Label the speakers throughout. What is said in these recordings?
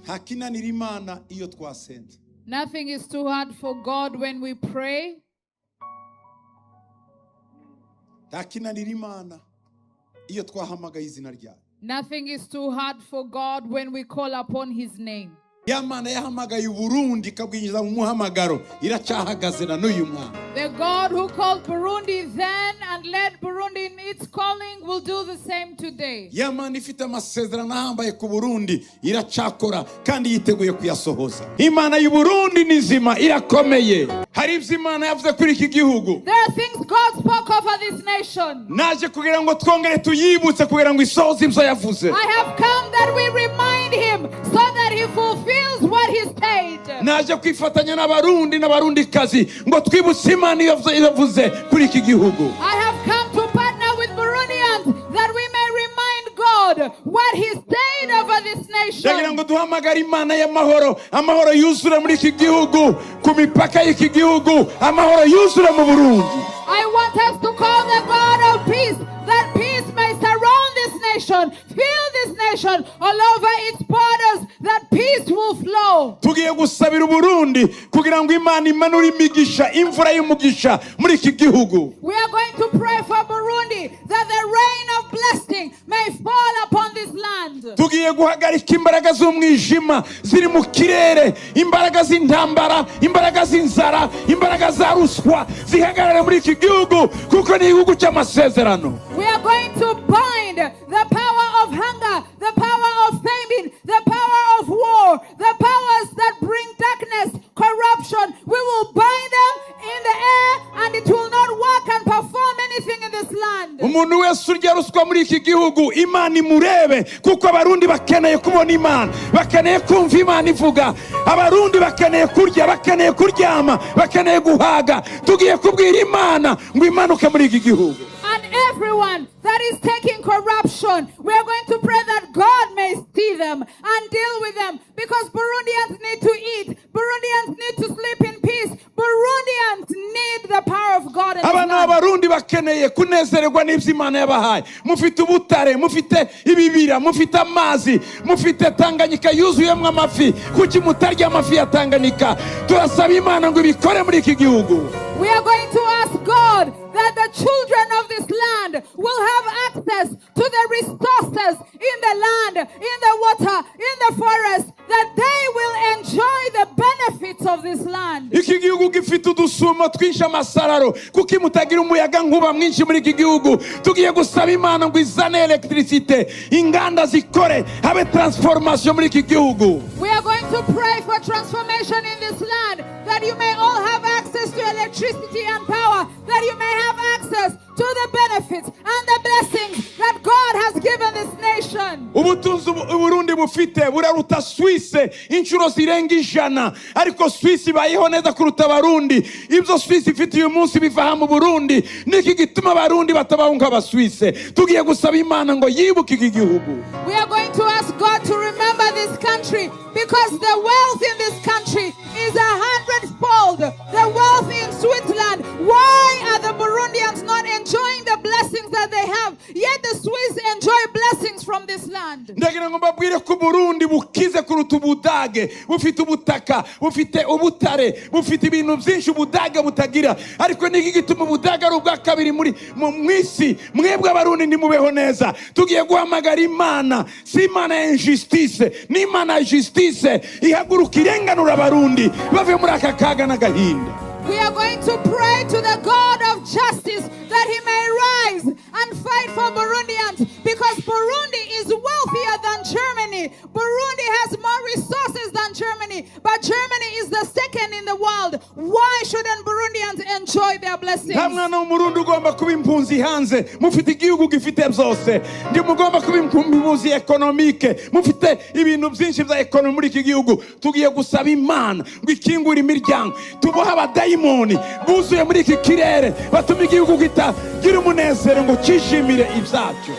Speaker 1: Hakinanira Imana iyo twasenze.
Speaker 2: Nothing is too hard for God when we pray.
Speaker 1: Hakinanira Imana iyo twahamagaye izina ryayo.
Speaker 2: Nothing is too hard for God when we call upon his name.
Speaker 1: Ya Mana yahamagaye Burundi kabwinjiza mu muhamagaro iracyahagaze na n'uyu mwana.
Speaker 2: The God who called Burundi then and led Burundi in its calling will do the same today.
Speaker 1: Ya Mana ifite amasezerano ahambaye ku Burundi iracyakora kandi yiteguye kuyasohoza. Imana y'u Burundi ni nzima irakomeye. Hari ibyo Imana yavuze kuri iki gihugu.
Speaker 2: There are things God spoke over this nation.
Speaker 1: Naje kugira ngo twongere tuyibutse kugira ngo isohoze ibyo yavuze.
Speaker 2: I have come that we remind him so that he fulfills what he said.
Speaker 1: Naje kwifatanya n'abarundi n'abarundikazi ngo twibutse Imana yavuze kuri iki gihugu.
Speaker 2: I have come to partner with Burundians that we may remind God what he said over this nation.
Speaker 1: Ndagira ngo duhamagare Imana y'amahoro, amahoro yuzure muri iki gihugu, ku mipaka y'iki gihugu, amahoro yuzure mu Burundi.
Speaker 2: I want us to call the God of peace, that peace may surround this nation, fill this nation all over its borders, that peace will flow.
Speaker 1: Tugiye gusabira Burundi kugira ngo Imana imanure imigisha, imvura y'umugisha muri iki gihugu.
Speaker 2: We are going to pray for Burundi that the rain of blessing may fall upon this land.
Speaker 1: Tugiye guhagarika imbaraga z'umwijima ziri mu kirere, imbaraga z'intambara, imbaraga z'inzara, imbaraga za ruswa zihagarare muri iki gihugu kuko ni igihugu cy'amasezerano.
Speaker 2: We are going to bind the power of hunger, the power of famine, the power of war, the powers that bring darkness, corruption. We will bind them in the air and it will not work and perform anything in this land.
Speaker 1: Umuntu wese urya ruswa muri iki gihugu Imana imurebe kuko abarundi bakeneye kubona Imana, bakeneye kumva Imana ivuga, abarundi bakeneye kurya, bakeneye kuryama, bakeneye guhaga. Tugiye kubwira Imana ngo imanuke muri iki gihugu.
Speaker 2: And everyone that is taking corruption, we are going to pray that God may see them and deal with them, because Burundians need to eat, Burundians need to sleep in peace, Burundians need the power of God in this land.
Speaker 1: Abana b'Abarundi bakeneye kunezererwa n'ibyo Imana yabahaye. Mufite ubutare, mufite ibibira, mufite amazi, mufite Tanganyika yuzuyemo amafi. Kuki mutarya amafi ya Tanganyika? Turasaba Imana ngo ibikore muri iki gihugu.
Speaker 2: We are going to ask God that the children of this land will have access to the resources in the land, in the water, in the forest, that they will enjoy the benefits of this land.
Speaker 1: Iki gihugu gifite udusumo twinshi amasararo kuki mutagira umuyaga nkuba mwinshi muri iki gihugu. Tugiye gusaba Imana ngo izane electricité, inganda zikore, habe transformation muri iki gihugu.
Speaker 2: We are going to pray for transformation in this land, that you may all have access to electricity and power, that you may have access to the benefits and the blessings that God has given this nation.
Speaker 1: Ubutunzi Burundi bufite buraruta Suisse inshuro zirenga 100, ariko Suisse bayeho neza kuruta Abarundi. Ibyo Suisse ifite uyu munsi biva mu Burundi, niki gituma Abarundi batabaho nk'Abasuisse. Tugiye gusaba Imana ngo yibuke iki gihugu.
Speaker 2: We are going to ask God to remember this country, because the wealth in this country is 100-fold the wealth in Switzerland. Why are the Burundians not enjoying the blessings that they have, yet the Swiss enjoy blessings from this land?
Speaker 1: Ndagira ngo mbabwire ko Burundi bukize kuruta Ubudage, bufite ubutaka, bufite ubutare, bufite ibintu byinshi Ubudage butagira. Ariko niki gituma Ubudage ari ubwa kabiri muri mwisi? Mwebwe Abarundi nimubeho neza. Tugiye guhamagara Imana, si Imana ya injustice, ni Imana ya justice. Ihaguruka irenganura Abarundi bave muri aka kaga n'agahinda.
Speaker 2: We are going to pray to the God of justice that he may rise and fight for Burundians, because Burundi is wealthier than Germany. Burundi has more resources than Germany, but Germany is the second in the world. Why shouldn't Burundians enjoy their blessings?
Speaker 1: Hamwana umurundi ugomba kuba impunzi hanze, mufite igihugu gifite byose. Ndi mugomba kuba impunzi economique, mufite ibintu byinshi bya economy muri iki gihugu. Tugiye gusaba Imana ngo ikingure imiryango, tuboha abadayimoni buzuye muri iki kirere, batuma igihugu gira umunezero ngo cyishimire ibyacyo.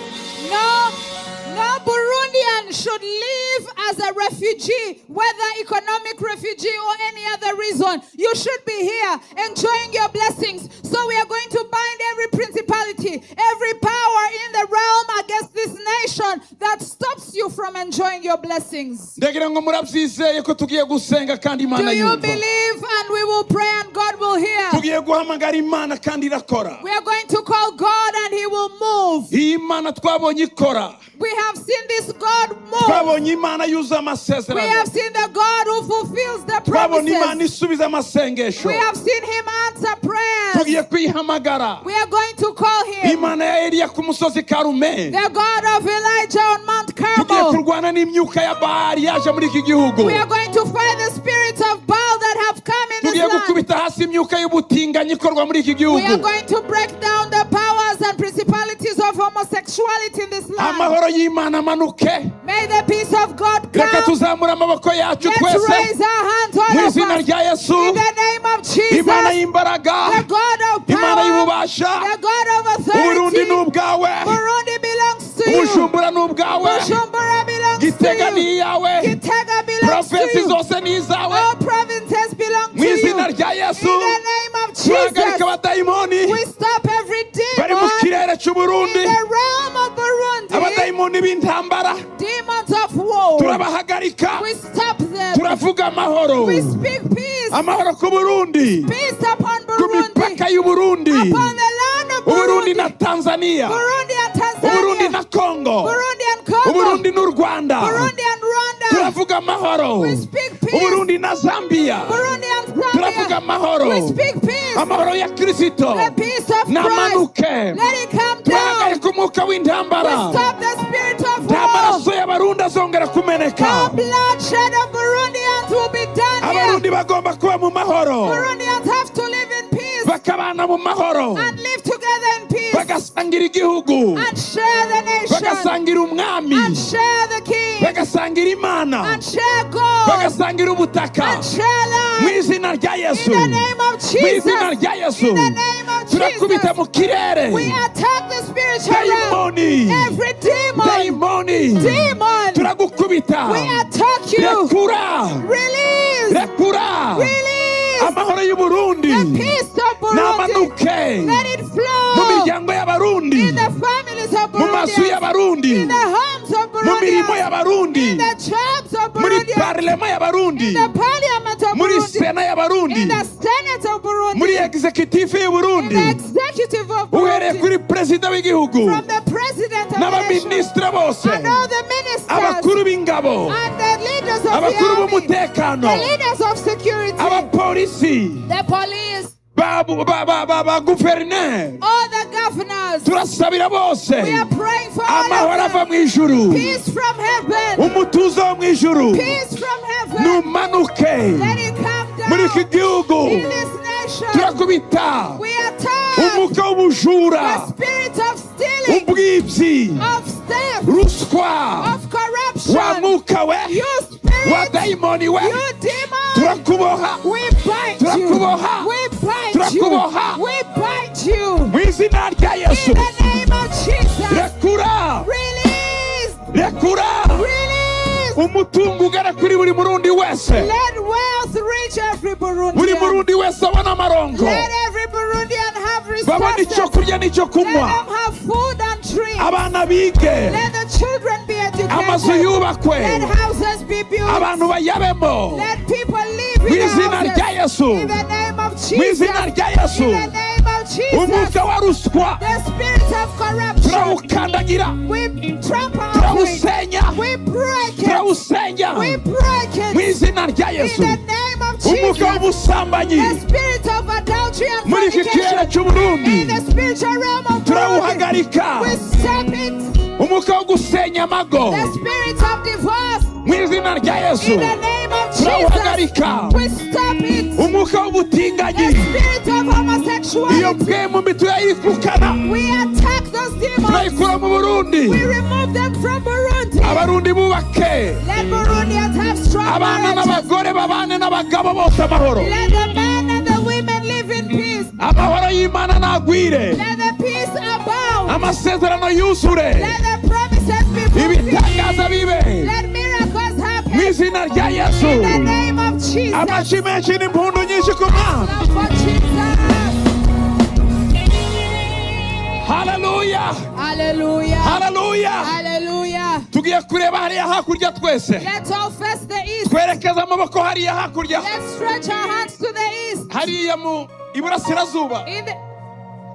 Speaker 2: No Burundian should live as a refugee, whether economic refugee or any other reason. You should be here enjoying your blessings. So we are going to bind every principality, every power in the realm against this nation that stops you from enjoying your blessings.
Speaker 1: ndagira ngo murabyizeye ko tugiye gusenga kandi Imana
Speaker 2: Do you
Speaker 1: yumva.
Speaker 2: believe? And we will pray and God will hear.
Speaker 1: tugiye guhamagara Imana kandi irakora.
Speaker 2: We are going to call God and He will move.
Speaker 1: iyi Imana twabonye ikora.
Speaker 2: We have seen this God move.
Speaker 1: twabonye Imana yuza
Speaker 2: We
Speaker 1: amasezerano.
Speaker 2: have seen the God who fulfills the
Speaker 1: twabonye Imana
Speaker 2: promises.
Speaker 1: isubiza amasengesho.
Speaker 2: We have seen Him answer prayers.
Speaker 1: tugiye kwihamagara
Speaker 2: We are going to call Him
Speaker 1: Imana ya Eliya ku musozi Karume.
Speaker 2: the God of Elijah on Mount
Speaker 1: tugiye
Speaker 2: Carmel.
Speaker 1: kurwana n'imyuka ya Bahari yaje muri iki gihugu.
Speaker 2: We are going to fight the spirits of Baal that have come in
Speaker 1: tugiye
Speaker 2: this land.
Speaker 1: gukubita hasi imyuka y'ubutinganyi ikorwa muri iki
Speaker 2: We are
Speaker 1: gihugu.
Speaker 2: going to break down the powers and principalities of homosexuality in this land.
Speaker 1: amahoro y'Imana amanuke.
Speaker 2: May the peace of God
Speaker 1: reka
Speaker 2: come.
Speaker 1: tuzamure amaboko yacu
Speaker 2: Let's
Speaker 1: twese
Speaker 2: raise our hands, all
Speaker 1: mu
Speaker 2: of
Speaker 1: izina
Speaker 2: us,
Speaker 1: rya Yesu.
Speaker 2: in the name of
Speaker 1: Imana
Speaker 2: Jesus,
Speaker 1: y'imbaraga,
Speaker 2: the God of
Speaker 1: Imana
Speaker 2: power,
Speaker 1: y'ububasha.
Speaker 2: the God of
Speaker 1: uburundi
Speaker 2: authority.
Speaker 1: ni ubwawe,
Speaker 2: Burundi belongs to you.
Speaker 1: ubujumbura ni ubwawe,
Speaker 2: Bujumbura belongs to
Speaker 1: gitega
Speaker 2: you.
Speaker 1: ni iyawe,
Speaker 2: Gitega belongs to
Speaker 1: provinsi
Speaker 2: you.
Speaker 1: zose ni izawe.
Speaker 2: All provinces belong to
Speaker 1: mu
Speaker 2: you.
Speaker 1: izina rya Yesu
Speaker 2: In the name of
Speaker 1: turahagarika
Speaker 2: Jesus,
Speaker 1: abadayimoni
Speaker 2: we stop every
Speaker 1: bari mu
Speaker 2: demon
Speaker 1: kirere
Speaker 2: in
Speaker 1: cy'uburundi,
Speaker 2: the realm of Burundi.
Speaker 1: abadayimoni b'intambara
Speaker 2: Demons of war.
Speaker 1: turabahagarika.
Speaker 2: We stop them.
Speaker 1: turavuga amahoro,
Speaker 2: We speak peace.
Speaker 1: amahoro ku Burundi,
Speaker 2: Peace upon
Speaker 1: ku
Speaker 2: Burundi.
Speaker 1: mipaka y'Uburundi,
Speaker 2: Upon the land of
Speaker 1: Uburundi
Speaker 2: Burundi.
Speaker 1: na Tanzania,
Speaker 2: Burundi and
Speaker 1: Uburundi
Speaker 2: Tanzania.
Speaker 1: na Congo,
Speaker 2: Burundi and Congo.
Speaker 1: Uburundi n'u Rwanda.
Speaker 2: Burundi and Rwanda.
Speaker 1: turavuga amahoro,
Speaker 2: We speak peace.
Speaker 1: Uburundi na Zambia.
Speaker 2: Burundi and
Speaker 1: turavuga
Speaker 2: Zambia.
Speaker 1: amahoro,
Speaker 2: We speak peace.
Speaker 1: amahoro ya Kristo
Speaker 2: The peace of Christ.
Speaker 1: namanuke.
Speaker 2: Let it come down.
Speaker 1: turahagarika umwuka
Speaker 2: We
Speaker 1: w'intambara,
Speaker 2: stop the spirit of
Speaker 1: nta
Speaker 2: war.
Speaker 1: maraso y'Abarundi azongera kumeneka.
Speaker 2: The bloodshed of Burundians will be done
Speaker 1: Abarundi
Speaker 2: here.
Speaker 1: bagomba kuba mu mahoro,
Speaker 2: Burundians have to live in peace
Speaker 1: bakabana mu mahoro,
Speaker 2: and live together in peace
Speaker 1: bagasangira igihugu,
Speaker 2: and share the nation
Speaker 1: bagasangira umwami,
Speaker 2: and share the king
Speaker 1: bagasangira Imana,
Speaker 2: and share God
Speaker 1: bagasangira ubutaka.
Speaker 2: and share
Speaker 1: mu
Speaker 2: land.
Speaker 1: izina rya Yesu,
Speaker 2: In the name of
Speaker 1: mu
Speaker 2: Jesus.
Speaker 1: izina rya Yesu,
Speaker 2: In the name of
Speaker 1: turakubita
Speaker 2: Jesus.
Speaker 1: mu kirere
Speaker 2: We attack the spiritual realm.
Speaker 1: dayimoni,
Speaker 2: Every demon.
Speaker 1: dayimoni,
Speaker 2: Demon.
Speaker 1: turagukubita.
Speaker 2: We attack you.
Speaker 1: rekura,
Speaker 2: Release.
Speaker 1: rekura
Speaker 2: Release.
Speaker 1: amahoro y'Uburundi
Speaker 2: The peace of Burundi.
Speaker 1: namanuke
Speaker 2: Let it
Speaker 1: mu
Speaker 2: flow
Speaker 1: miryango y'Abarundi,
Speaker 2: in the families of
Speaker 1: mu mazu
Speaker 2: Burundi.
Speaker 1: y'Abarundi,
Speaker 2: In the homes of
Speaker 1: mu mirimo
Speaker 2: Burundi.
Speaker 1: y'Abarundi,
Speaker 2: In the jobs of
Speaker 1: muri
Speaker 2: Burundi.
Speaker 1: parlema y'Abarundi,
Speaker 2: In the parliament of
Speaker 1: muri
Speaker 2: Burundi.
Speaker 1: sena y'Abarundi,
Speaker 2: In the senate of Burundi.
Speaker 1: muri executive
Speaker 2: In
Speaker 1: y'Uburundi,
Speaker 2: the executive of
Speaker 1: uhereye
Speaker 2: Burundi.
Speaker 1: kuri perezida w'igihugu
Speaker 2: From the president of the nation.
Speaker 1: n'abaminisitiri bose,
Speaker 2: And all the ministers.
Speaker 1: abakuru b'ingabo,
Speaker 2: And the leaders of the
Speaker 1: abakuru
Speaker 2: army.
Speaker 1: b'umutekano,
Speaker 2: The leaders of security.
Speaker 1: abapolisi,
Speaker 2: The police.
Speaker 1: ba guverineri,
Speaker 2: All the governors.
Speaker 1: turasabira bose
Speaker 2: We are praying for all
Speaker 1: amahoro
Speaker 2: of
Speaker 1: ava
Speaker 2: them.
Speaker 1: mu ijuru,
Speaker 2: Peace from heaven.
Speaker 1: umutuzo wo mu ijuru
Speaker 2: Peace from heaven.
Speaker 1: numanuke
Speaker 2: Let it come
Speaker 1: muri iki
Speaker 2: down
Speaker 1: gihugu.
Speaker 2: in this nation.
Speaker 1: turakubita
Speaker 2: We attack
Speaker 1: umwuka w'ubujura,
Speaker 2: the spirit of stealing,
Speaker 1: ubwibyi,
Speaker 2: of theft,
Speaker 1: ruswa,
Speaker 2: of corruption.
Speaker 1: wa mwuka we,
Speaker 2: You
Speaker 1: wa
Speaker 2: spirit,
Speaker 1: dayimoni we,
Speaker 2: you demon,
Speaker 1: turakuboha
Speaker 2: we bind you.
Speaker 1: Turakuboha.
Speaker 2: We bind you.
Speaker 1: Turakuboha.
Speaker 2: We bind you.
Speaker 1: mu izina rya Yesu.
Speaker 2: In the name of Jesus.
Speaker 1: rekura,
Speaker 2: Release.
Speaker 1: rekura
Speaker 2: Release.
Speaker 1: umutungo ugera kuri buri Murundi wese,
Speaker 2: Let wealth reach every
Speaker 1: buri
Speaker 2: Burundian.
Speaker 1: Murundi wese abona amarongo,
Speaker 2: Let every Burundian have
Speaker 1: babona icyo
Speaker 2: resources.
Speaker 1: kurya n'icyo
Speaker 2: Let
Speaker 1: kunywa,
Speaker 2: them have food and drink.
Speaker 1: abana bige,
Speaker 2: Let the children be
Speaker 1: amazu
Speaker 2: educated.
Speaker 1: yubakwe,
Speaker 2: Let houses be built.
Speaker 1: abantu bayabemo
Speaker 2: Let people live
Speaker 1: mu
Speaker 2: in
Speaker 1: izina rya
Speaker 2: houses.
Speaker 1: Yesu,
Speaker 2: In the name of
Speaker 1: mu
Speaker 2: Jesus.
Speaker 1: izina rya Yesu.
Speaker 2: In the name of Jesus.
Speaker 1: umwuka wa ruswa
Speaker 2: The spirit of corruption.
Speaker 1: turawukandagira,
Speaker 2: We trample over it.
Speaker 1: turawusenya,
Speaker 2: We break it.
Speaker 1: turawusenya
Speaker 2: We break
Speaker 1: mu
Speaker 2: it.
Speaker 1: izina rya
Speaker 2: In
Speaker 1: Yesu.
Speaker 2: the name of
Speaker 1: umwuka
Speaker 2: Jesus.
Speaker 1: w'ubusambanyi
Speaker 2: The spirit of adultery and
Speaker 1: muri iki kirere
Speaker 2: fornication.
Speaker 1: cy'Uburundi
Speaker 2: In the spiritual realm of Burundi.
Speaker 1: turawuhagarika,
Speaker 2: We stop it.
Speaker 1: umwuka wo gusenya amago
Speaker 2: The spirit of divorce.
Speaker 1: mu izina rya Yesu
Speaker 2: In the name of Jesus.
Speaker 1: turawuhagarika,
Speaker 2: We stop it.
Speaker 1: umwuka
Speaker 2: The
Speaker 1: w'ubutinganyi,
Speaker 2: spirit of
Speaker 1: iyo
Speaker 2: homosexuality.
Speaker 1: mpwemu mbi turayirukana,
Speaker 2: We attack those demons.
Speaker 1: turayikura mu Burundi.
Speaker 2: We remove them from Burundi.
Speaker 1: Abarundi bubake,
Speaker 2: Let Burundians have strong
Speaker 1: abana
Speaker 2: marriages.
Speaker 1: n'abagore babane n'abagabo bose amahoro,
Speaker 2: Let the men and the women live in peace.
Speaker 1: amahoro y'Imana nagwire,
Speaker 2: Let the peace abound.
Speaker 1: amasezerano yuzure,
Speaker 2: Let the promises be fulfilled.
Speaker 1: ibitangaza bibe
Speaker 2: Let miracles happen.
Speaker 1: mu izina rya Yesu.
Speaker 2: In the name of Jesus.
Speaker 1: Amashyi menshi n'impundu nyinshi ku Mana.
Speaker 2: Love for Jesus.
Speaker 1: Haleluya,
Speaker 2: Hallelujah.
Speaker 1: haleluya.
Speaker 2: Hallelujah.
Speaker 1: Tugiye kureba hariya hakurya twese,
Speaker 2: Let's all face the east.
Speaker 1: twerekeza amaboko hariya hakurya,
Speaker 2: Let's stretch our hands to the east.
Speaker 1: hariya mu iburasirazuba
Speaker 2: In the,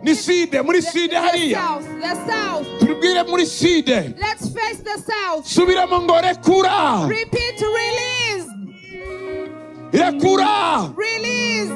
Speaker 1: ni side, muri side
Speaker 2: the
Speaker 1: hariya.
Speaker 2: south. The south.
Speaker 1: Tubwire muri side,
Speaker 2: Let's face the south.
Speaker 1: subiramo ngo rekura,
Speaker 2: Repeat, release.
Speaker 1: rekura
Speaker 2: Release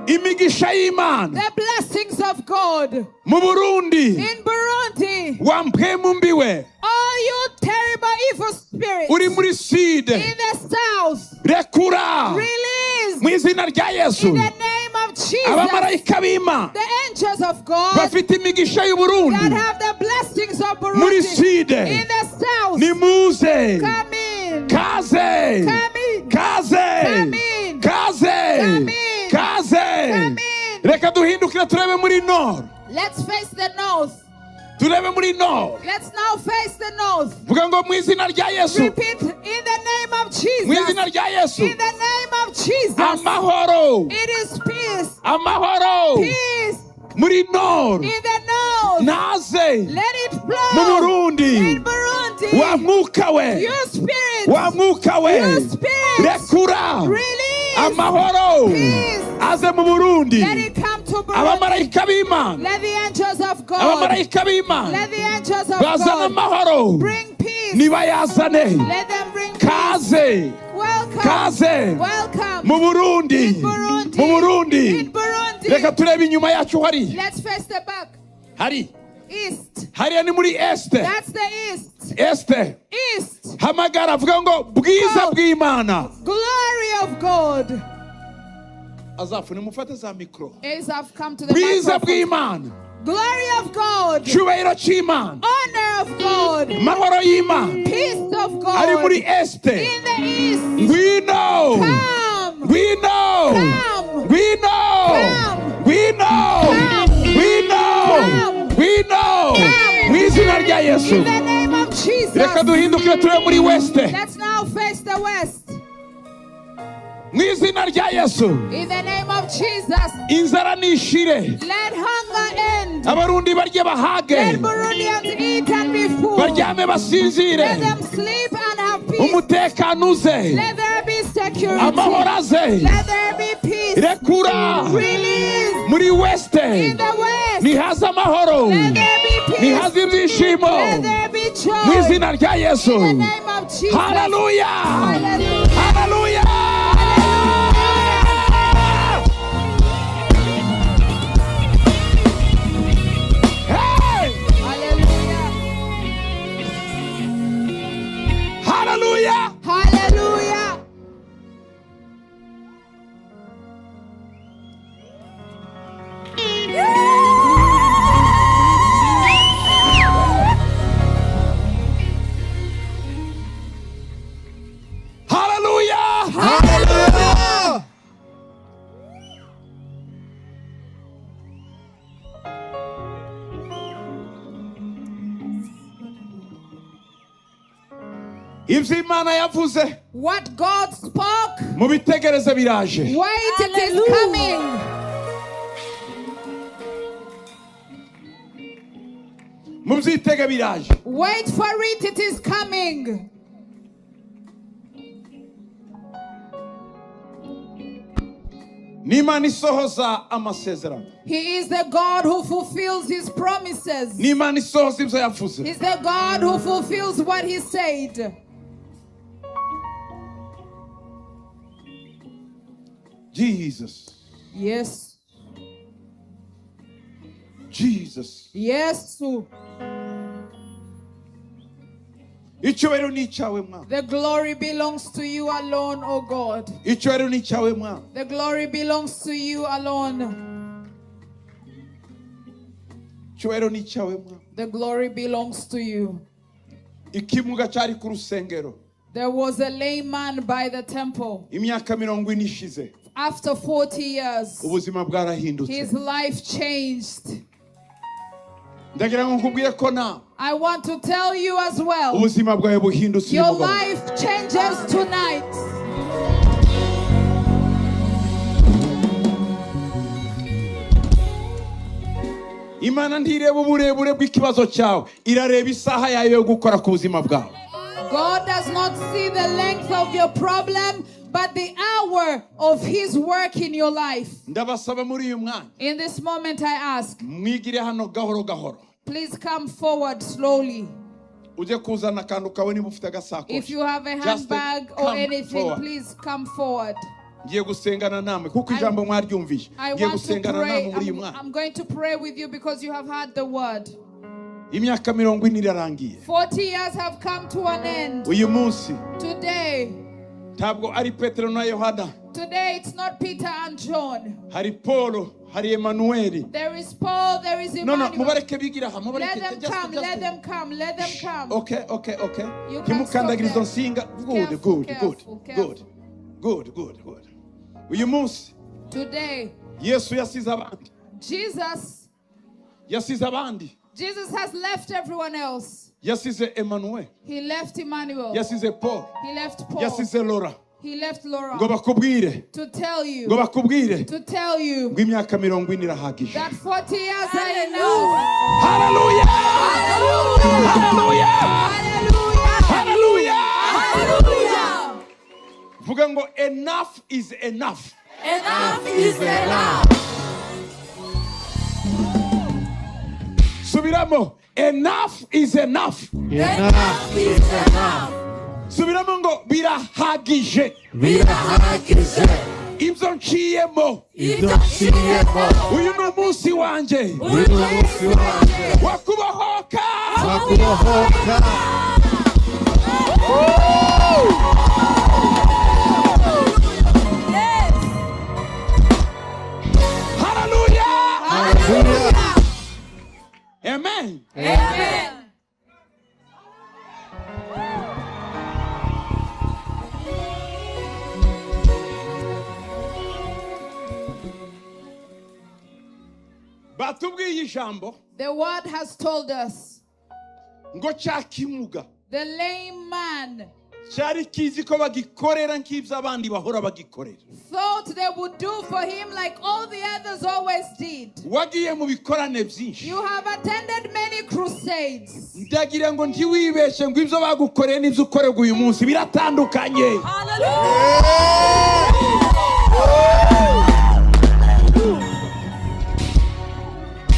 Speaker 1: imigisha y'Imana
Speaker 2: the blessings of God.
Speaker 1: mu Burundi.
Speaker 2: In Burundi,
Speaker 1: Wa mpwemu mbiwe
Speaker 2: all you terrible evil spirits
Speaker 1: uri muri side,
Speaker 2: in the south,
Speaker 1: rekura
Speaker 2: release
Speaker 1: mu izina rya Yesu.
Speaker 2: in the name of Jesus.
Speaker 1: Abamarayika b'Imana
Speaker 2: The angels of God
Speaker 1: bafite imigisha y'u
Speaker 2: that
Speaker 1: Burundi
Speaker 2: have the blessings of
Speaker 1: muri
Speaker 2: Burundi
Speaker 1: side,
Speaker 2: in the south.
Speaker 1: nimuze,
Speaker 2: Come in.
Speaker 1: kaze,
Speaker 2: Come in.
Speaker 1: kaze,
Speaker 2: Come in.
Speaker 1: kaze,
Speaker 2: Come in.
Speaker 1: kaze.
Speaker 2: Come in.
Speaker 1: Reka duhindukire turebe muri nord,
Speaker 2: Let's face the north.
Speaker 1: turebe muri nord.
Speaker 2: Let's now face the north.
Speaker 1: Vuga ngo mu izina rya Yesu,
Speaker 2: Repeat, in the name of
Speaker 1: mu
Speaker 2: Jesus.
Speaker 1: izina rya Yesu.
Speaker 2: In the name of Jesus.
Speaker 1: Amahoro,
Speaker 2: It is peace.
Speaker 1: amahoro
Speaker 2: Peace
Speaker 1: muri nord.
Speaker 2: in the north.
Speaker 1: Naze
Speaker 2: Let it
Speaker 1: mu
Speaker 2: flow.
Speaker 1: Burundi.
Speaker 2: In Burundi.
Speaker 1: Wa mwuka we,
Speaker 2: Your spirit.
Speaker 1: wa mwuka we,
Speaker 2: Your spirit.
Speaker 1: rekura
Speaker 2: Release.
Speaker 1: amahoro
Speaker 2: Peace.
Speaker 1: aze mu Burundi.
Speaker 2: Let it come to Burundi.
Speaker 1: Abamarayika b'Imana,
Speaker 2: Let the angels of God.
Speaker 1: abamarayika b'Imana
Speaker 2: Let the angels of
Speaker 1: bazana
Speaker 2: God
Speaker 1: amahoro,
Speaker 2: bring peace.
Speaker 1: nibayazane.
Speaker 2: Let them bring peace.
Speaker 1: Kaze,
Speaker 2: Welcome.
Speaker 1: kaze
Speaker 2: Welcome.
Speaker 1: mu Burundi,
Speaker 2: In Burundi.
Speaker 1: mu Burundi.
Speaker 2: In Burundi.
Speaker 1: Reka turebe inyuma yacu hari
Speaker 2: Let's face the back.
Speaker 1: hari
Speaker 2: East.
Speaker 1: hariya ni muri este,
Speaker 2: That's the east.
Speaker 1: este.
Speaker 2: East.
Speaker 1: Hamagara vuga ngo bwiza bw'Imana.
Speaker 2: Glory of God.
Speaker 1: Azafu nimufate za mikro.
Speaker 2: As I've come to the
Speaker 1: Bwiza
Speaker 2: microphone.
Speaker 1: bw'Imana,
Speaker 2: Glory of God.
Speaker 1: cyubahiro cy'Imana,
Speaker 2: Honor of God.
Speaker 1: mahoro y'Imana
Speaker 2: Peace of
Speaker 1: ari
Speaker 2: God.
Speaker 1: muri este.
Speaker 2: In the east.
Speaker 1: We know,
Speaker 2: Come.
Speaker 1: we know,
Speaker 2: Come.
Speaker 1: we know,
Speaker 2: Come.
Speaker 1: we know,
Speaker 2: Come.
Speaker 1: we know,
Speaker 2: Come.
Speaker 1: we know.
Speaker 2: Come.
Speaker 1: Mu izina rya Yesu.
Speaker 2: In the name of Jesus.
Speaker 1: Reka duhindukire turebe muri weste.
Speaker 2: Let's now face the west.
Speaker 1: Mu izina rya Yesu.
Speaker 2: In the name of Jesus.
Speaker 1: Inzara nishire,
Speaker 2: Let hunger end.
Speaker 1: abarundi barye bahage,
Speaker 2: Let Burundians eat and be full.
Speaker 1: baryame
Speaker 2: Let
Speaker 1: basinzire,
Speaker 2: them sleep and have peace.
Speaker 1: umutekano uze,
Speaker 2: Let there be security.
Speaker 1: amahoro aze.
Speaker 2: Let there be peace.
Speaker 1: Rekura
Speaker 2: Release
Speaker 1: muri weste,
Speaker 2: in the west.
Speaker 1: nihaze amahoro,
Speaker 2: Let there be peace.
Speaker 1: nihaze ibyishimo
Speaker 2: Let there be
Speaker 1: mu
Speaker 2: joy.
Speaker 1: izina rya Yesu.
Speaker 2: In the name of Jesus.
Speaker 1: Haleluya,
Speaker 2: Hallelujah.
Speaker 1: haleluya. Hey!
Speaker 2: Hallelujah.
Speaker 1: Haleluya.
Speaker 2: Hallelujah.
Speaker 1: Haleluya.
Speaker 3: Hallelujah.
Speaker 1: Ibyo Imana yavuze
Speaker 2: What God spoke,
Speaker 1: mubitegereze biraje.
Speaker 2: wait, it is coming.
Speaker 1: Mubyitege biraje.
Speaker 2: Wait for it, it is coming.
Speaker 1: Ni Imana isohoza amasezerano.
Speaker 2: He is the God who fulfills his promises.
Speaker 1: Ni Imana isohoza ibyo yavuze.
Speaker 2: He's the God who fulfills what he said.
Speaker 1: Jesus,
Speaker 2: Yes.
Speaker 1: Jesus.
Speaker 2: Yes.
Speaker 1: Icyubahiro ni icyawe mwana.
Speaker 2: The glory belongs to you alone, O God.
Speaker 1: Icyubahiro ni icyawe mwana.
Speaker 2: The glory belongs to you alone.
Speaker 1: Icyubahiro ni icyawe mwana.
Speaker 2: The glory belongs to you.
Speaker 1: Ikimuga cyari ku rusengero.
Speaker 2: There was a lame man by the temple.
Speaker 1: Imyaka 40 ishize.
Speaker 2: After 40 years,
Speaker 1: Ubuzima bwarahindutse.
Speaker 2: his life changed.
Speaker 1: ndagira ngo nkubwire ko nawe
Speaker 2: I want to tell you as well,
Speaker 1: ubuzima bwawe buhindutse uyu
Speaker 2: your
Speaker 1: mugoroba.
Speaker 2: life changes tonight.
Speaker 1: Imana ntireba uburebure bw'ikibazo cyawe, irareba isaha yayo yo gukora ku buzima bwawe.
Speaker 2: God does not see the length of your problem, but the hour of His work in your life.
Speaker 1: Ndabasaba muri uyu mwanya
Speaker 2: In this moment, I ask,
Speaker 1: mwigire hano gahoro gahoro.
Speaker 2: please come forward slowly.
Speaker 1: Uje kuzana akantu kawe niba ufite agasakoshi.
Speaker 2: If you have a
Speaker 1: Just
Speaker 2: handbag or
Speaker 1: come
Speaker 2: anything,
Speaker 1: forward.
Speaker 2: please come forward.
Speaker 1: Ngiye gusengana namwe kuko ijambo mwaryumvise.
Speaker 2: I
Speaker 1: Ngiye
Speaker 2: want to
Speaker 1: gusengana namwe
Speaker 2: pray.
Speaker 1: muri uyu mwanya.
Speaker 2: I'm going to pray with you because you have heard the word.
Speaker 1: Imyaka 40 irarangiye.
Speaker 2: 40 years have come to an end.
Speaker 1: Uyu munsi
Speaker 2: Today,
Speaker 1: ntabwo ari Petero na Yohana,
Speaker 2: today it's not Peter and John.
Speaker 1: hari Paulo, hari Emanueli.
Speaker 2: There is Paul, there is
Speaker 1: No,
Speaker 2: Emmanuel.
Speaker 1: mubareke bigira aha,
Speaker 2: Let
Speaker 1: mubareke.
Speaker 2: them come, let them come, let them come.
Speaker 1: Okay.
Speaker 2: You can't
Speaker 1: Ntimukandagire
Speaker 2: stop
Speaker 1: izo nsinga.
Speaker 2: Careful, careful,
Speaker 1: Good. Uyu munsi
Speaker 2: Today,
Speaker 1: Yesu yasize abandi.
Speaker 2: Jesus
Speaker 1: Yasize
Speaker 2: has left everyone else.
Speaker 1: Yasize Emmanuel.
Speaker 2: He left Emmanuel.
Speaker 1: Yasize Paul.
Speaker 2: He left Paul.
Speaker 1: Yasize Laura.
Speaker 2: He left Laura.
Speaker 1: Ngo bakubwire.
Speaker 2: To tell you.
Speaker 1: Ngo bakubwire.
Speaker 2: To tell you.
Speaker 1: Ngo imyaka 40 irahagije.
Speaker 2: That 40 years are enough.
Speaker 1: Hallelujah!
Speaker 2: Hallelujah.
Speaker 1: Hallelujah!
Speaker 2: Hallelujah.
Speaker 1: Vuga ngo enough is enough.
Speaker 3: Enough is enough.
Speaker 1: Subiramo. Enough is enough.
Speaker 3: Enough is enough.
Speaker 1: Subiramo ngo birahagije.
Speaker 3: Birahagije.
Speaker 1: Ibyo nciyemo.
Speaker 3: Ibyo nciyemo.
Speaker 1: Uyu ni umunsi wanjye.
Speaker 3: Uyu ni umunsi wanjye.
Speaker 1: Wakubohoka.
Speaker 3: Wakubohoka.
Speaker 1: Hallelujah!
Speaker 3: Hallelujah.
Speaker 1: Amen.
Speaker 2: Amen.
Speaker 1: Batubwiye ijambo
Speaker 2: The word has told us
Speaker 1: ngo cyakimuga
Speaker 2: the lame man
Speaker 1: cyari kizi ko bagikorera nk'ibyo abandi bahora bagikorera.
Speaker 2: thought they would do for him like all the others always did.
Speaker 1: Wagiye mu bikorane byinshi.
Speaker 2: You have attended many crusades.
Speaker 1: Ndagira ngo ntiwibeshe ngo ibyo bagukoreye n'ibyo ukorerwa uyu munsi biratandukanye.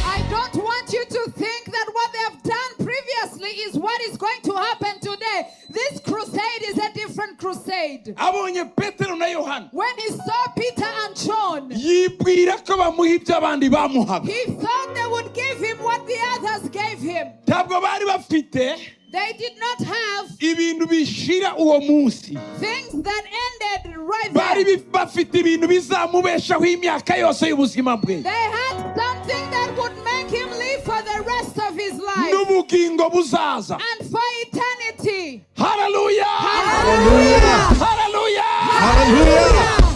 Speaker 2: I don't want you to think that what they have done previously is what is going to happen today. This crusade is a different crusade.
Speaker 1: Abonye Petero na Yohana
Speaker 2: When he saw Peter and John,
Speaker 1: yibwira ko bamuha ibyo abandi bamuhaga.
Speaker 2: he thought they would give him what the others gave him.
Speaker 1: Ntabwo bari bafite
Speaker 2: They did not have
Speaker 1: ibintu bishira uwo munsi.
Speaker 2: things that ended right
Speaker 1: Bari
Speaker 2: there.
Speaker 1: bafite ibintu bizamubeshaho imyaka yose y'ubuzima bwe.
Speaker 2: They had something that would make him live for the rest of his life
Speaker 1: N'ubugingo buzaza.
Speaker 2: and for eternity.
Speaker 1: Hallelujah!
Speaker 3: Hallelujah.
Speaker 1: Hallelujah!
Speaker 3: Hallelujah.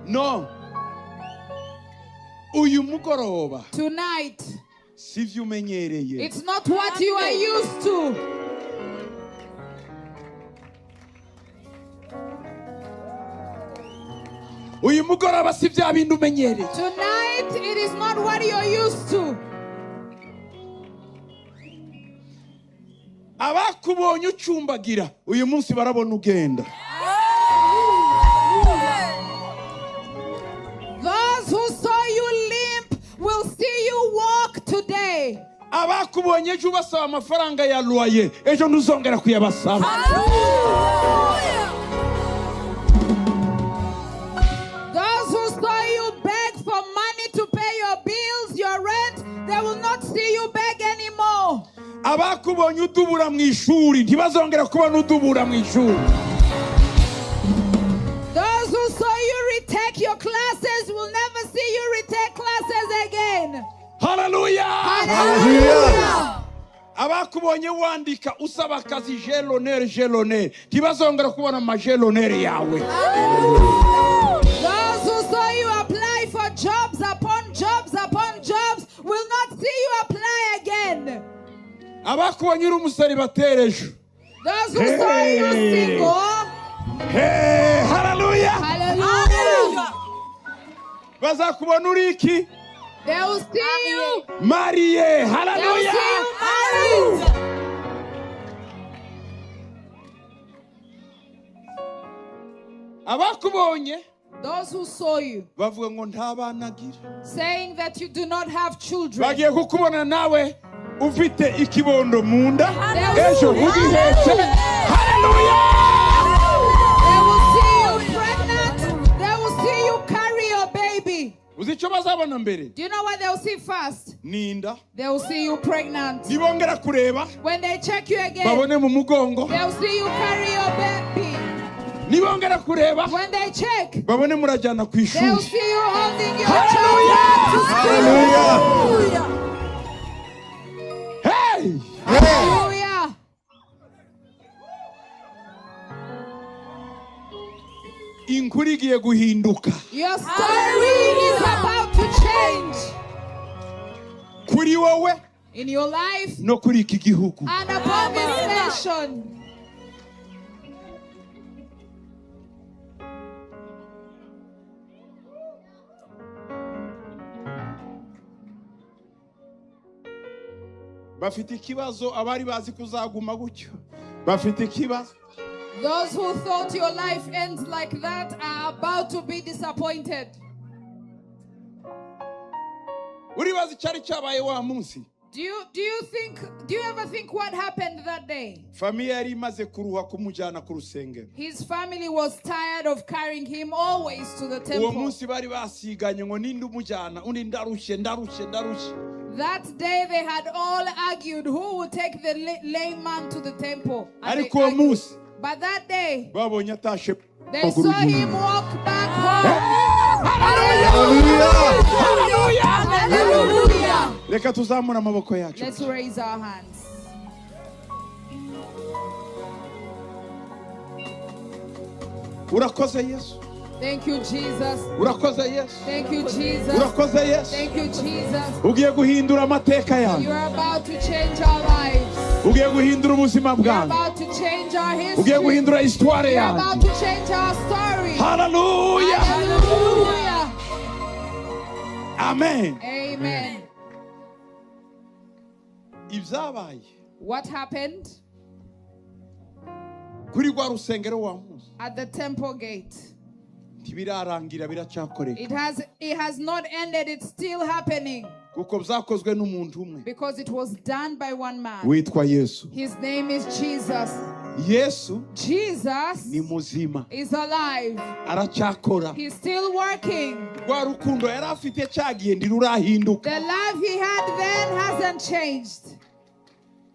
Speaker 1: No. Uyu mugoroba
Speaker 2: Tonight,
Speaker 1: sivyo umenyereye.
Speaker 2: it's not what you are used to.
Speaker 1: Uyu mugoroba si bya bindi umenyereye.
Speaker 2: Tonight, it is not what you're used to.
Speaker 1: Abakubonye ucumbagira uyu munsi barabona ugenda.
Speaker 2: Those who saw you limp will see you walk today.
Speaker 1: Abakubonye ejo ubasaba amafaranga ya loyer ejo ntuzongera kuyabasaba.
Speaker 2: Those who saw you beg for money to pay your bills, your rent, they will not see you beg anymore.
Speaker 1: Abakubonye udubura mu ishuri ntibazongera kubona udubura mu ishuri.
Speaker 2: Those who saw you retake your classes will never see you retake classes again.
Speaker 1: Hallelujah!
Speaker 3: Hallelujah.
Speaker 1: Abakubonye wandika usaba akazi jelonere ntibazongera kubona amajelonere yawe.
Speaker 2: Those who saw you apply for jobs upon jobs upon jobs will not see
Speaker 1: abakubonye uri umusore batereje.
Speaker 2: Those who saw you single,
Speaker 1: Hey, hallelujah.
Speaker 2: hallelujah.
Speaker 1: Bazakubona uri iki?
Speaker 2: They will see you.
Speaker 1: Mariye,
Speaker 2: They will
Speaker 1: hallelujah.
Speaker 2: see you married.
Speaker 1: Abakubonye
Speaker 2: Those who saw you
Speaker 1: bavuga ngo nta bana agira.
Speaker 2: saying that you do not have children.
Speaker 1: Bagiye kukubona nawe ufite ikibondo mu nda.
Speaker 2: Hallelujah.
Speaker 1: Ejo ugihetse. Hallelujah.
Speaker 2: They will see you pregnant. They will see you carry your baby.
Speaker 1: Uzi icyo bazabona mbere?
Speaker 2: Do you know what they will see first?
Speaker 1: Ninda.
Speaker 2: They will see you pregnant.
Speaker 1: Nibongera kureba
Speaker 2: When they check you again,
Speaker 1: babone mu mugongo.
Speaker 2: they will see you carry your baby.
Speaker 1: Nibongera kureba
Speaker 2: When they check,
Speaker 1: babone murajyana ku
Speaker 2: they will
Speaker 1: ishuri.
Speaker 2: see you holding your
Speaker 1: Hallelujah.
Speaker 2: child.
Speaker 1: Hey!
Speaker 2: Hallelujah.
Speaker 1: Inkuru igiye guhinduka.
Speaker 2: Your story is about to change
Speaker 1: Kuri wowe
Speaker 2: in your life
Speaker 1: no kuri iki gihugu.
Speaker 2: and upon this nation.
Speaker 1: Bafite ikibazo abari bazi kuzaguma gutyo. Bafite ikibazo.
Speaker 2: Those who thought your life ends like that are about to be disappointed.
Speaker 1: Uribaza icyari cyabaye wa munsi.
Speaker 2: Do you ever think what happened that day?
Speaker 1: Famiye yari imaze kuruha kumujyana ku rusengero.
Speaker 2: His family was tired of carrying him always to the
Speaker 1: Uwo
Speaker 2: temple.
Speaker 1: munsi bari basiganye ngo ninde umujyana undi ndarushye.
Speaker 2: That day they had all argued who would take the layman to the temple. And they
Speaker 1: Ariko uwo
Speaker 2: argued.
Speaker 1: munsi
Speaker 2: But that day
Speaker 1: babonye atashe.
Speaker 2: they saw him walk back home.
Speaker 3: Hallelujah.
Speaker 2: Hallelujah.
Speaker 1: Reka tuzamura amaboko yacu.
Speaker 2: Let's raise our hands.
Speaker 1: Urakoze Yesu.
Speaker 2: Thank you, Jesus.
Speaker 1: Urakoze Yesu.
Speaker 2: Thank you, Jesus.
Speaker 1: Urakoze Yesu.
Speaker 2: Thank you, Jesus.
Speaker 1: Ugiye guhindura amateka yanyu.
Speaker 2: You're about to change our lives.
Speaker 1: Ugiye guhindura ubuzima
Speaker 2: You're
Speaker 1: bwanyu.
Speaker 2: about to change our
Speaker 1: Ugiye
Speaker 2: history.
Speaker 1: guhindura histoire
Speaker 2: You're
Speaker 1: yanyu.
Speaker 2: about to change our story.
Speaker 1: Hallelujah.
Speaker 2: Hallelujah.
Speaker 1: Amen.
Speaker 2: Amen.
Speaker 1: Ibyabaye
Speaker 2: What happened
Speaker 1: kuri rwa rusengero wa munsi
Speaker 2: at the temple gate?
Speaker 1: ntibirarangira biracyakoreka.
Speaker 2: It has not ended. It's still happening
Speaker 1: Kuko byakozwe n'umuntu umwe
Speaker 2: because it was done by one man.
Speaker 1: witwa Yesu.
Speaker 2: His name is Jesus.
Speaker 1: Yesu
Speaker 2: Jesus
Speaker 1: ni muzima.
Speaker 2: is alive.
Speaker 1: Aracyakora.
Speaker 2: He's still working.
Speaker 1: Rwa rukundo yari afite cyagiye ntirurahinduka.
Speaker 2: The life he had then hasn't changed.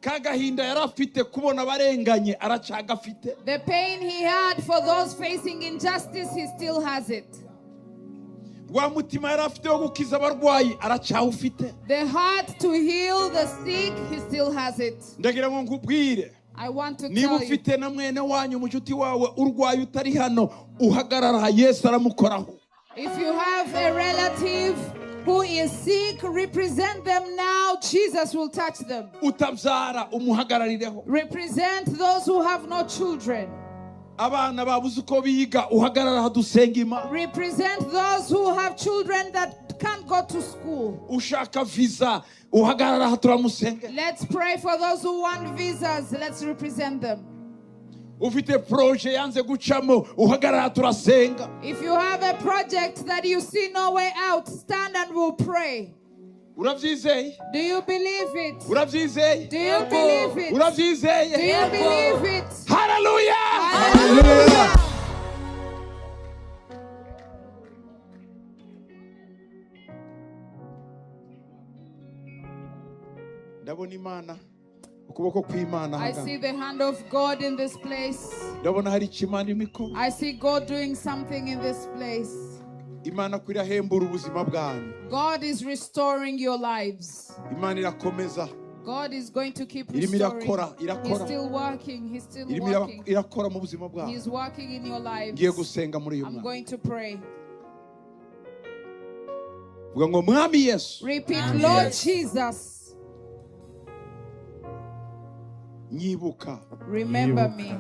Speaker 1: Kagahinda yari afite kubona abarenganye aracyagafite.
Speaker 2: The pain he had for those facing injustice, he still has it.
Speaker 1: Rwa mutima yari afite wo gukiza abarwayi aracyawufite.
Speaker 2: The heart to heal the sick, he still has it.
Speaker 1: Ndagira ngo nkubwire,
Speaker 2: I want to
Speaker 1: niba
Speaker 2: tell you,
Speaker 1: ufite na mwene wanyu mucuti wawe urwaye utari hano uhagarara Yesu aramukoraho.
Speaker 2: if you have a relative who is sick, represent them now. Jesus will touch them.
Speaker 1: Utabyara umuhagararireho.
Speaker 2: Represent those who have no children.
Speaker 1: Abana babuze uko biga uhagarara dusenga Imana.
Speaker 2: Represent those who have children that can't go to school.
Speaker 1: Ushaka visa uhagarara turamusenge.
Speaker 2: Let's pray for those who want visas. Let's represent them.
Speaker 1: Ufite proje yanze gucamo uhagarara turasenga.
Speaker 2: If you have a project that you see no way out, stand and we'll pray.
Speaker 1: Urabyizeye?
Speaker 2: Do you believe it?
Speaker 1: Urabyizeye?
Speaker 2: Do you believe it? Do
Speaker 1: Urabyizeye?
Speaker 2: you believe it?
Speaker 1: Hallelujah!
Speaker 3: Hallelujah.
Speaker 1: Ndabona Imana, ukuboko kw'Imana
Speaker 2: I
Speaker 1: hanga.
Speaker 2: see the hand of God in this place.
Speaker 1: Ndabona hari ikimana imiko.
Speaker 2: I see God doing something in this place.
Speaker 1: Imana kwirahembura ubuzima bwanyu.
Speaker 2: God is restoring your lives.
Speaker 1: Imana irakomeza.
Speaker 2: God is going to keep
Speaker 1: Irimo
Speaker 2: restoring.
Speaker 1: irakora.
Speaker 2: He's still working. He's still
Speaker 1: Irimo
Speaker 2: working.
Speaker 1: irakora mu buzima bwanyu.
Speaker 2: He's working in your lives.
Speaker 1: Ngiye gusenga muri uyu
Speaker 2: I'm
Speaker 1: mwaka.
Speaker 2: going to pray.
Speaker 1: Vuga ngo Mwami Yesu,
Speaker 2: Repeat, Lord Jesus,
Speaker 1: nyibuka
Speaker 2: Remember me.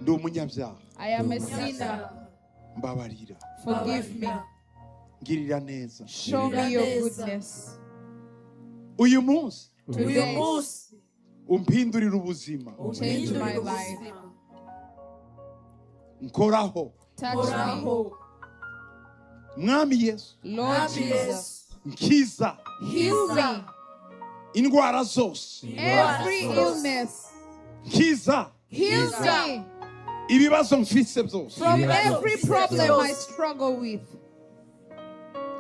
Speaker 1: ndi umunyabyaha
Speaker 2: I am a sinner.
Speaker 1: mbabarira
Speaker 2: Forgive me.
Speaker 1: ngirira neza
Speaker 2: Show me your goodness.
Speaker 1: uyu munsi
Speaker 2: Today,
Speaker 1: umpindurira ubuzima
Speaker 2: change my life.
Speaker 1: nkoraho
Speaker 2: Touch me.
Speaker 1: mwami Yesu
Speaker 2: Lord Jesus,
Speaker 1: nkiza
Speaker 2: heal me.
Speaker 1: indwara zose
Speaker 2: Every illness,
Speaker 1: nkiza
Speaker 2: heal me
Speaker 1: ibibazo mfise byose
Speaker 2: from every problem I struggle with.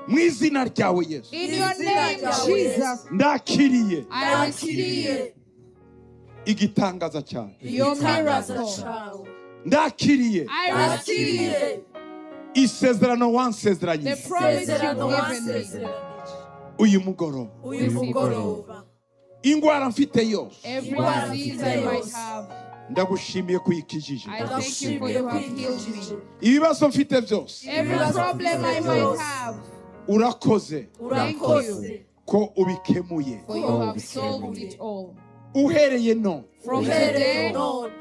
Speaker 1: mu izina ryawe Yesu
Speaker 2: In your name, Jesus,
Speaker 1: ndakiriye
Speaker 2: I receive
Speaker 1: igitangaza cyane
Speaker 2: your miracle.
Speaker 1: ndakiriye
Speaker 2: I receive
Speaker 1: isezerano
Speaker 2: the
Speaker 1: wansezeranye
Speaker 2: promise you've given me.
Speaker 1: uyu mugoroba indwara mfite yose
Speaker 2: Every disease I might have,
Speaker 1: ndagushimiye kuyikijije
Speaker 2: I thank you for you have healed me.
Speaker 1: ibibazo mfite byose
Speaker 2: Every problem I might have,
Speaker 1: urakoze
Speaker 2: thank you
Speaker 1: ko ubikemuye
Speaker 2: for you have solved it all.
Speaker 1: uhereye no
Speaker 2: From today,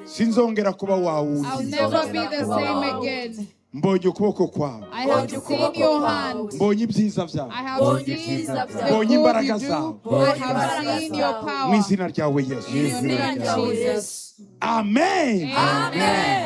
Speaker 1: sinzongera kuba wawe
Speaker 2: I'll never be the same again.
Speaker 1: mbonye ukuboko kwawe
Speaker 2: I have seen your hand.
Speaker 1: mbonye ibyiza byawe
Speaker 2: I have seen the
Speaker 1: mbonye
Speaker 2: good
Speaker 1: imbaraga
Speaker 2: you
Speaker 1: zawe
Speaker 2: do. I have seen your
Speaker 1: mu
Speaker 2: power.
Speaker 1: izina ryawe Yesu
Speaker 2: In your name, Jesus.
Speaker 1: amen
Speaker 2: Amen.